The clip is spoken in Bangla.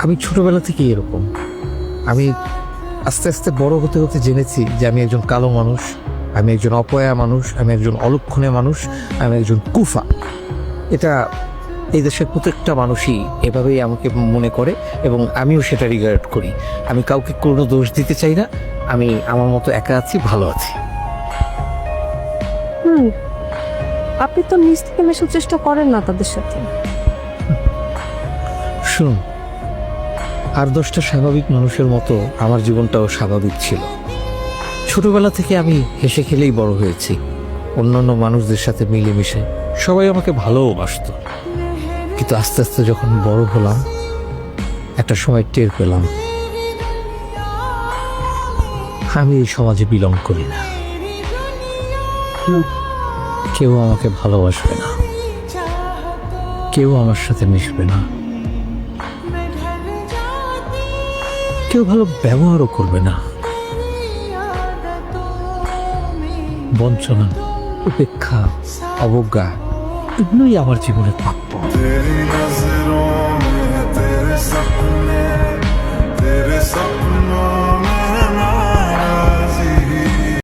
আমি ছোটবেলা থেকে এরকম। আমি আস্তে আস্তে বড় হতে হতে জেনেছি যে আমি একজন কালো মানুষ, আমি একজন অপয়া মানুষ, আমি একজন অলক্ষণে মানুষ, আমি একজন কুফা। এটা এই দেশের প্রত্যেকটা মানুষই এভাবেই আমাকে মনে করে এবং আমিও সেটা রিগার্ড করি। আমি কাউকে কোনো দোষ দিতে চাই না। আমি আমার মতো একা আছি, ভালো আছি। হুম, আপনি তো নিজ থেকে মেশার চেষ্টা করেন না তাদের সাথে। শুনুন, আর 10টা স্বাভাবিক মানুষের মতো আমার জীবনটাও স্বাভাবিক ছিল। ছোটবেলা থেকে আমি হেসে খেলেই বড় হয়েছি, অন্যান্য মানুষদের সাথে মিলেমিশে। সবাই আমাকে ভালোবাসতো। কিন্তু আস্তে আস্তে যখন বড় হলাম, একটা সময় টের পেলাম আমি এই সমাজে বিলং করি না। কেউ আমাকে ভালোবাসবে না, কেউ আমার সাথে মিশবে না, কেউ ভালো ব্যবহারও করবে না। বঞ্চনা, উপেক্ষা, অবজ্ঞা, এগুলোই আমার জীবনের প্রাপ্য।